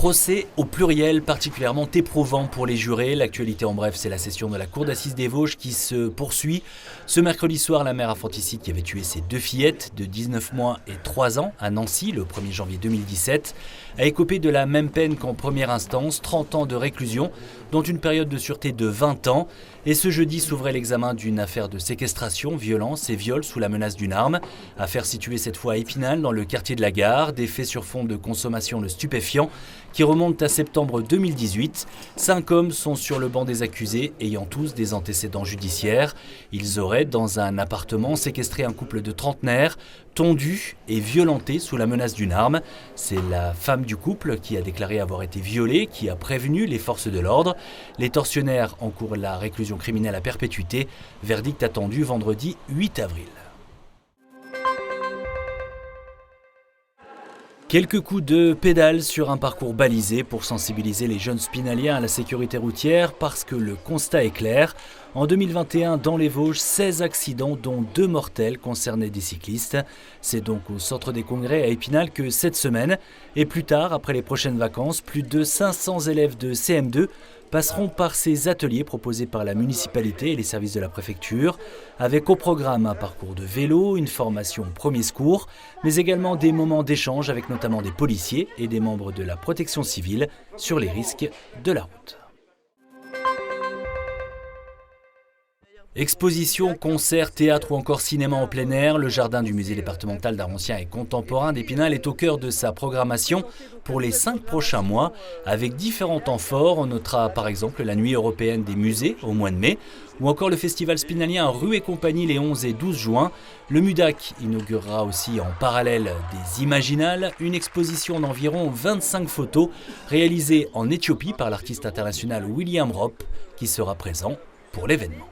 Procès au pluriel particulièrement éprouvant pour les jurés. L'actualité en bref, c'est la session de la Cour d'assises des Vosges qui se poursuit. Ce mercredi soir, la mère infanticide qui avait tué ses deux fillettes de 19 mois et 3 ans à Nancy le 1er janvier 2017 a écopé de la même peine qu'en première instance, 30 ans de réclusion, dont une période de sûreté de 20 ans. Et ce jeudi s'ouvrait l'examen d'une affaire de séquestration, violence et viol sous la menace d'une arme. Affaire située cette fois à Épinal, dans le quartier de la Gare. Des faits sur fond de consommation de stupéfiants qui remontent à septembre 2018. 5 hommes sont sur le banc des accusés, ayant tous des antécédents judiciaires. Ils auraient, dans un appartement, séquestré un couple de trentenaires, tondu et violenté sous la menace d'une arme. C'est la femme du couple qui a déclaré avoir été violée, qui a prévenu les forces de l'ordre. Les tortionnaires encourent la réclusion criminelle à perpétuité. Verdict attendu vendredi 8 avril. Quelques coups de pédale sur un parcours balisé pour sensibiliser les jeunes spinaliens à la sécurité routière parce que le constat est clair. En 2021, dans les Vosges, 16 accidents dont 2 mortels concernaient des cyclistes. C'est donc au centre des congrès à Épinal que cette semaine, et plus tard, après les prochaines vacances, plus de 500 élèves de CM2 passeront par ces ateliers proposés par la municipalité et les services de la préfecture, avec au programme un parcours de vélo, une formation au premier secours, mais également des moments d'échange avec notamment des policiers et des membres de la protection civile sur les risques de la route. Expositions, concerts, théâtre ou encore cinéma en plein air, le jardin du musée départemental d'art ancien et contemporain d'Épinal est au cœur de sa programmation pour les 5 prochains mois, avec différents temps forts. On notera par exemple la nuit européenne des musées au mois de mai, ou encore le festival spinalien Rue et compagnie les 11 et 12 juin. Le MUDAC inaugurera aussi en parallèle des Imaginales, une exposition d'environ 25 photos réalisées en Éthiopie par l'artiste international William Ropp, qui sera présent pour l'événement.